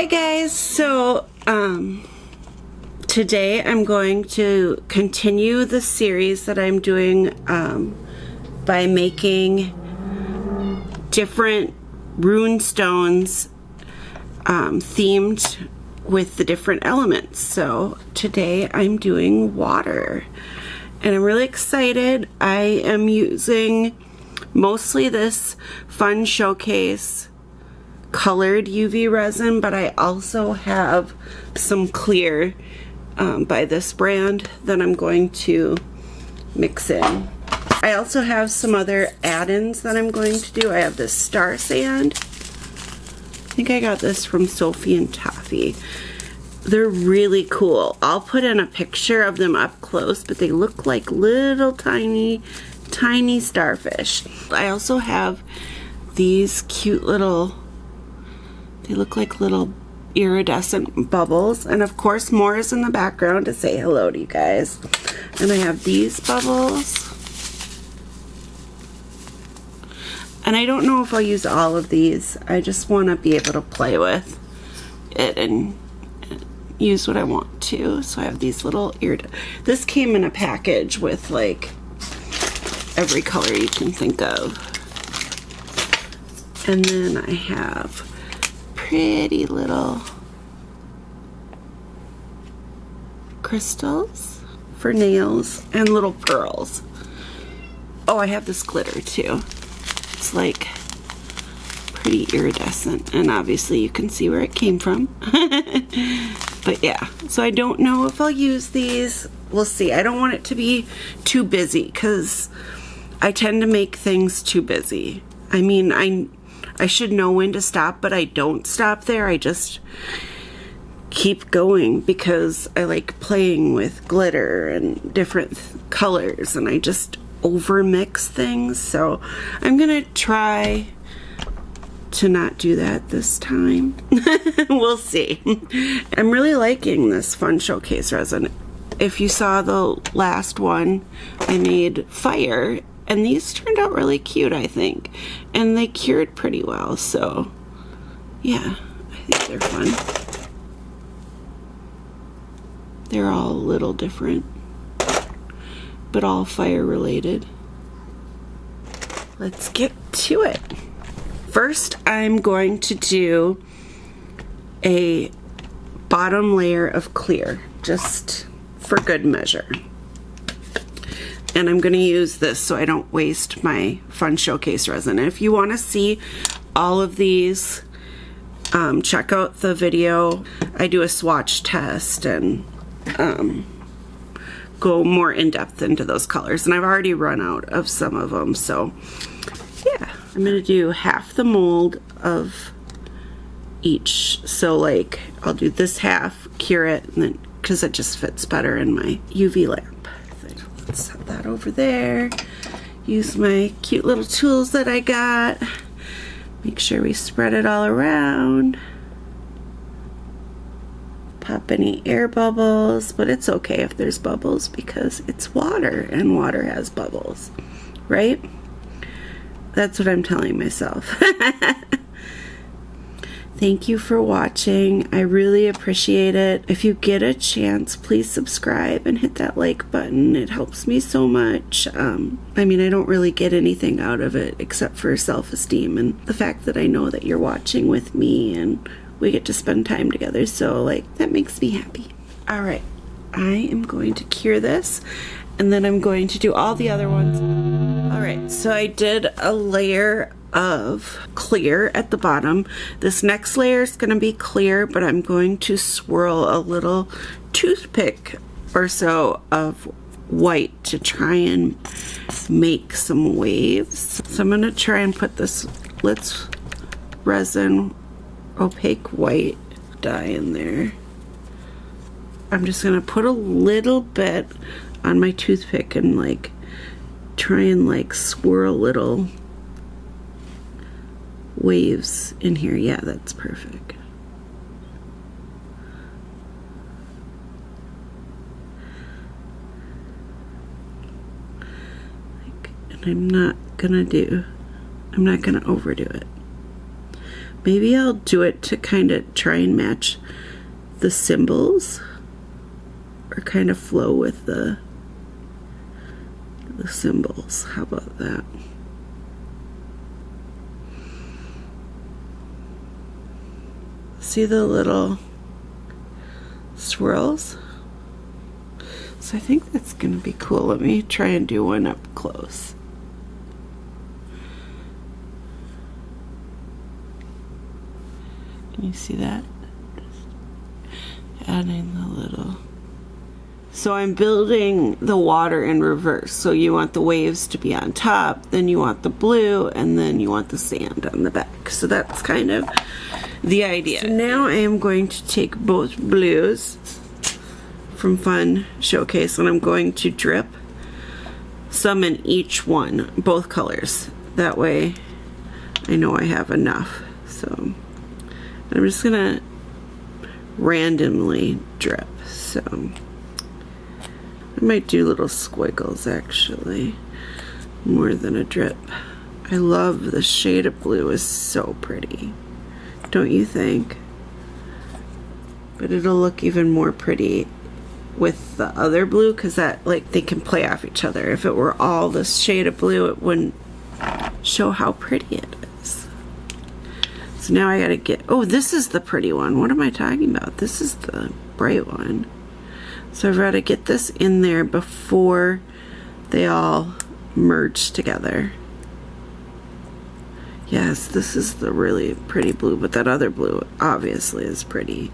Hi guys, so today I'm going to continue the series that I'm doing by making different rune stones themed with the different elements. So today I'm doing water and I'm really excited. I am using mostly this Fun Showcase colored UV resin, but I also have some clear by this brand that I'm going to mix in. I also have some other add-ins that I'm going to do. I have this star sand. I think I got this from Sophie and Toffee. They're really cool. I'll put in a picture of them up close, but they look like little tiny starfish. I also have these cute little, they look like little iridescent bubbles, and of course more is in the background to say hello to you guys. And I have these bubbles, and I don't know if I'll use all of these. I just want to be able to play with it and use what I want to. So I have these little this came in a package with like every color you can think of. And then I have pretty little crystals for nails and little pearls. Oh, I have this glitter too. It's like pretty iridescent, and obviously you can see where it came from. But yeah, so I don't know if I'll use these. We'll see. I don't want it to be too busy because I tend to make things too busy. I mean, I should know when to stop, but I don't stop there. I just keep going because I like playing with glitter and different colors, and I just overmix things. So I'm gonna try to not do that this time. We'll see. I'm really liking this Fun Showcase resin. If you saw the last one, I made fire, and these turned out really cute, I think. And they cured pretty well, so yeah, I think they're fun. They're all a little different, but all fire related. Let's get to it. First, I'm going to do a bottom layer of clear, just for good measure. And I'm going to use this so I don't waste my Fun Showcase resin. And if you want to see all of these, check out the video. I do a swatch test and go more in depth into those colors. And I've already run out of some of them, so yeah. I'm going to do half the mold of each. So like I'll do this half, cure it, and then because it just fits better in my UV lamp thing. Let's set that over there. Use my cute little tools that I got. Make sure we spread it all around. Pop any air bubbles, but it's okay if there's bubbles because it's water and water has bubbles, right? That's what I'm telling myself. Thank you for watching. I really appreciate it. If you get a chance, please subscribe and hit that like button. It helps me so much. I mean, I don't really get anything out of it except for self-esteem and the fact that I know that you're watching with me and we get to spend time together. So like, that makes me happy. All right, I am going to cure this and then I'm going to do all the other ones. All right, so I did a layer of clear at the bottom. This next layer is going to be clear, but I'm going to swirl a little toothpick or so of white to try and make some waves. So I'm going to try and put this Let's resin opaque white dye in there. I'm just going to put a little bit on my toothpick and like try and like swirl little waves in here. Yeah, that's perfect. And I'm not gonna overdo it. Maybe I'll do it to kind of try and match the symbols, or kind of flow with the symbols. How about that? See the little swirls? So I think that's gonna be cool. Let me try and do one up close. Can you see that? Just adding the little. So I'm building the water in reverse. So you want the waves to be on top, then you want the blue, and then you want the sand on the back. So that's kind of the idea. So now I am going to take both blues from Fun Showcase, and I'm going to drip some in each one, both colors. That way I know I have enough. So I'm just gonna randomly drip. So I might do little squiggles actually, more than a drip. I love the shade of blue, is so pretty, don't you think? But it'll look even more pretty with the other blue, because that, like, they can play off each other. If it were all this shade of blue, it wouldn't show how pretty it is. So now I gotta get, oh, this is the pretty one. What am I talking about? This is the bright one. So I've got to get this in there before they all merge together. Yes, this is the really pretty blue, but that other blue obviously is pretty.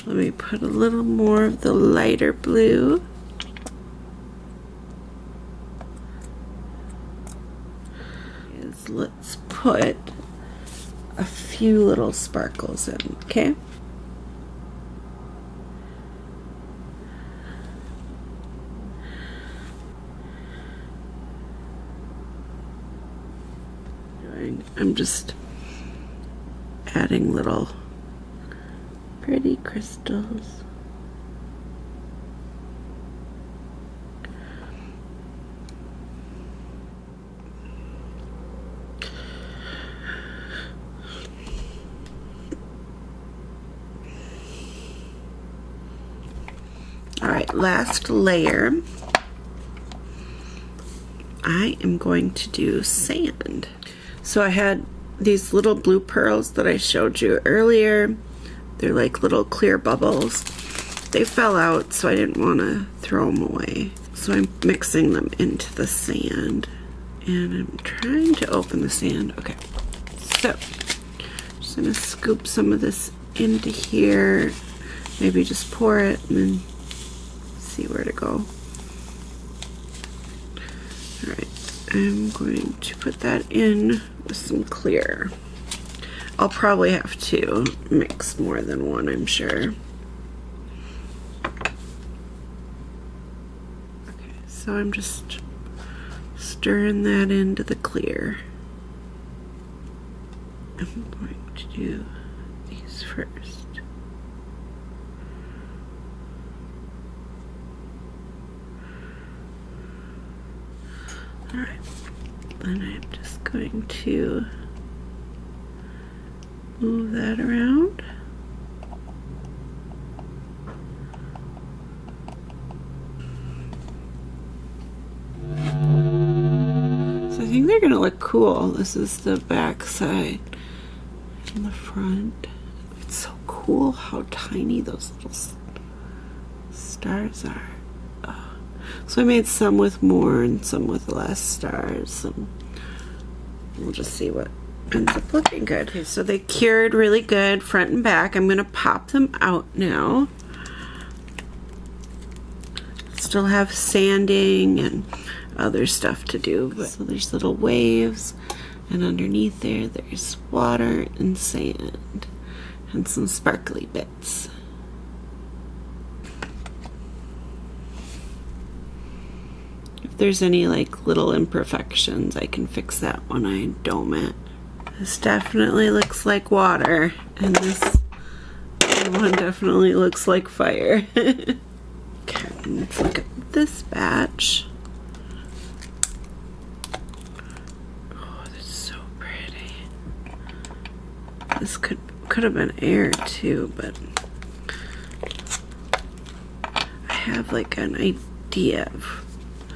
Let me put a little more of the lighter blue. Let's put a few little sparkles in, okay? I'm just adding little pretty crystals. All right, last layer. I am going to do sand. So I had these little blue pearls that I showed you earlier. They're like little clear bubbles. They fell out, so I didn't want to throw them away. So I'm mixing them into the sand. And I'm trying to open the sand. Okay, so I'm just gonna scoop some of this into here. Maybe just pour it and then see where to go. All right, I'm going to put that in with some clear. I'll probably have to mix more than one, I'm sure. Okay, so I'm just stirring that into the clear. I'm going to do these first. All right, then I'm just going to move that around. So I think they're gonna look cool. This is the back side and the front. It's so cool how tiny those little stars are. Oh. So I made some with more and some with less stars, and we'll just see what ends up looking good. Okay, so they cured really good front and back. I'm gonna pop them out now. Still have sanding and other stuff to do, but so there's little waves, and underneath there's water and sand and some sparkly bits. If there's any like little imperfections, I can fix that when I dome it. This definitely looks like water, and this one definitely looks like fire. Okay, let's look at this batch. Oh, that's so pretty. This could have been air too, but I have like an idea of,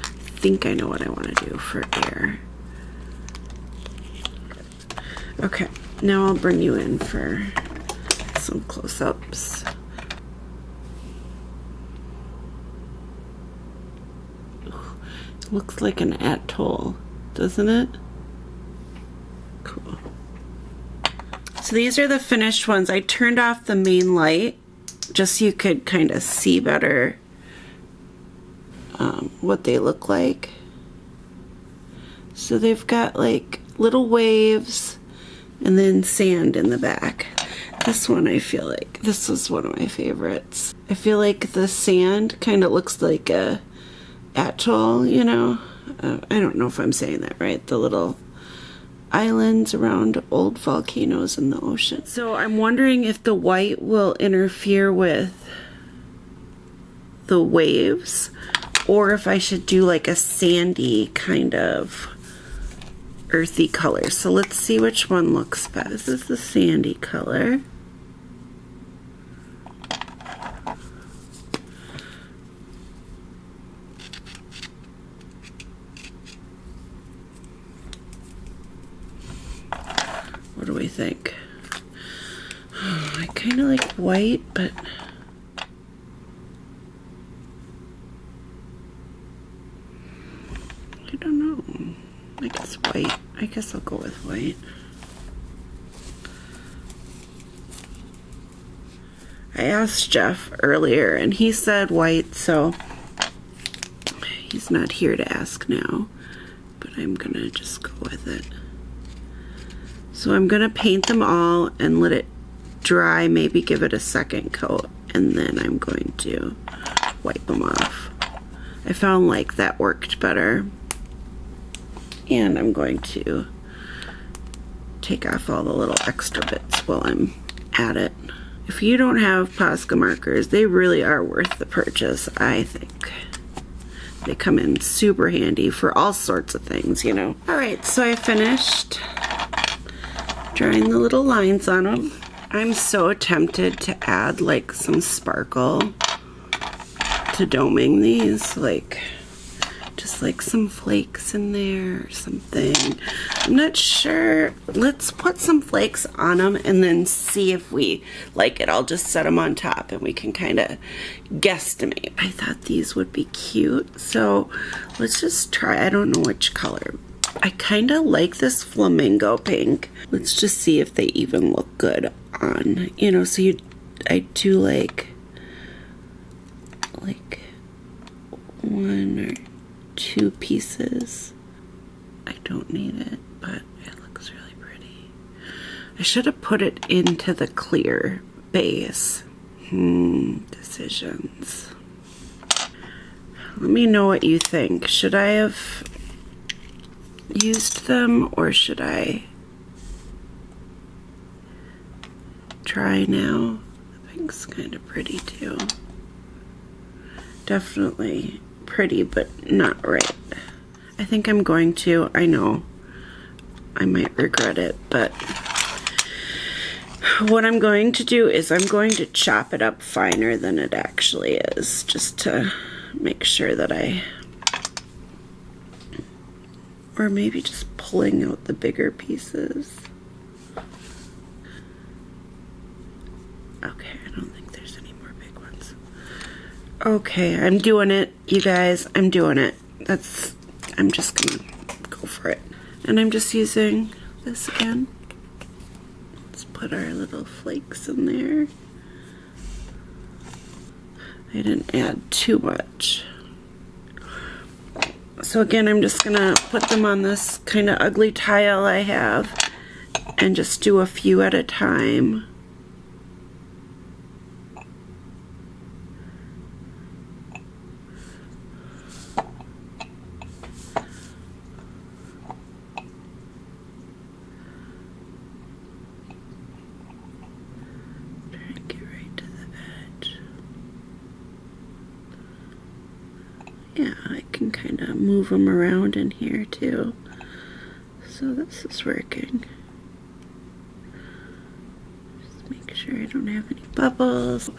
I think I know what I want to do for air. Okay, now I'll bring you in for some close-ups. Looks like an atoll, doesn't it? Cool. So these are the finished ones. I turned off the main light just so you could kind of see better what they look like. So they've got like little waves and then sand in the back. This one, I feel like this was one of my favorites. I feel like the sand kind of looks like a atoll, you know? I don't know if I'm saying that right. The little islands around old volcanoes in the ocean. So I'm wondering if the white will interfere with the waves, or if I should do like a sandy kind of earthy color. So let's see which one looks best. This is the sandy color. What do we think? Oh, I kind of like white, but I don't know. I guess white. I guess I'll go with white. I asked Jeff earlier and he said white, so he's not here to ask now, but I'm gonna just go with it. So I'm gonna paint them all and let it dry, maybe give it a second coat, and then I'm going to wipe them off. I found like that worked better. And I'm going to take off all the little extra bits while I'm at it. If you don't have Posca markers, they really are worth the purchase, I think. They come in super handy for all sorts of things, you know. Alright, so I finished drawing the little lines on them. I'm so tempted to add like some sparkle to doming these, like just like some flakes in there or something. I'm not sure. Let's put some flakes on them and then see if we like it. I'll just set them on top and we can kind of guesstimate. I thought these would be cute, so let's just try. I don't know which color. I kind of like this flamingo pink. Let's just see if they even look good on, you know. So I do like one or two pieces. I don't need it, but it looks really pretty. I should have put it into the clear base. Decisions. Let me know what you think. Should I have used them, or should I try now? The pink's kind of pretty too. Definitely pretty, but not right. I think I'm going to. I know I might regret it, but what I'm going to do is I'm going to chop it up finer than it actually is, just to make sure that or maybe just pulling out the bigger pieces. Okay, I don't think there's any more big ones. Okay, I'm doing it, you guys. I'm doing it. I'm just gonna go for it. And I'm just using this again. Let's put our little flakes in there. I didn't add too much. So again, I'm just gonna put them on this kind of ugly tile I have and just do a few at a time. Try and get right to the edge. Yeah, I can kind of move them around in here too. So this is working. Make sure I don't have any bubbles.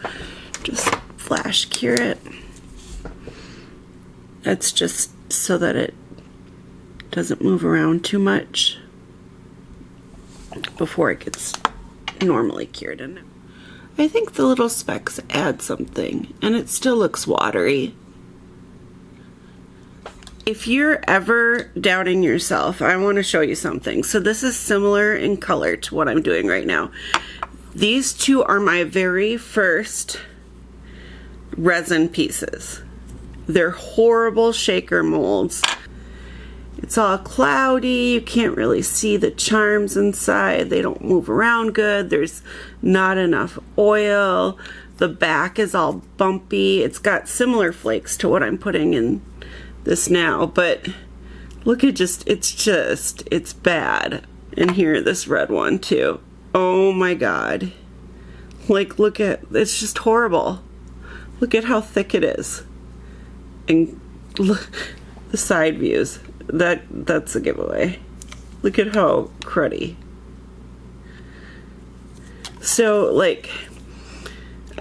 Just flash cure it. That's just so that it doesn't move around too much before it gets normally cured in it. I think the little specks add something, and it still looks watery. If you're ever doubting yourself, I want to show you something. So this is similar in color to what I'm doing right now. These two are my very first resin pieces. They're horrible shaker molds. It's all cloudy, you can't really see the charms inside, they don't move around good, there's not enough oil, the back is all bumpy. It's got similar flakes to what I'm putting in this now, but look at it's bad. And here, this red one too. Oh my god. Like, look at, it's just horrible. Look at how thick it is. And look, the side views. That's a giveaway. Look at how cruddy. So, like,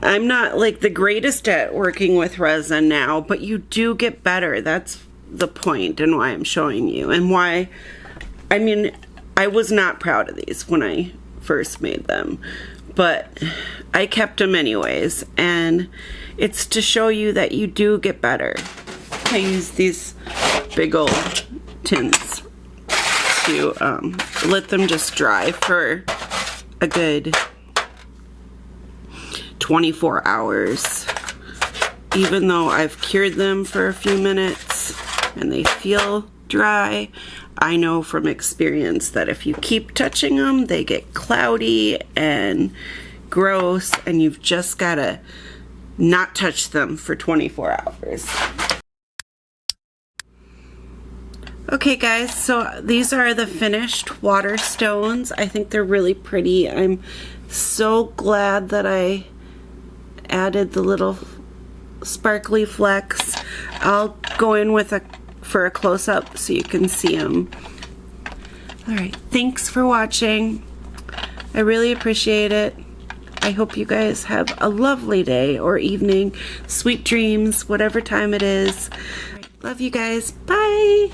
I'm not like the greatest at working with resin now, but you do get better. That's the point and why I'm showing you, and why, I mean, I was not proud of these when I first made them, but I kept them anyways, and it's to show you that you do get better. I use these big old tins to let them just dry for a good 24 hours. Even though I've cured them for a few minutes and they feel dry, I know from experience that if you keep touching them, they get cloudy and gross, and you've just gotta not touch them for 24 hours. Okay guys, so these are the finished water stones. I think they're really pretty. I'm so glad that I added the little sparkly flecks. I'll go in with for a close-up so you can see them. Alright, thanks for watching. I really appreciate it. I hope you guys have a lovely day or evening, sweet dreams, whatever time it is. Love you guys. Bye!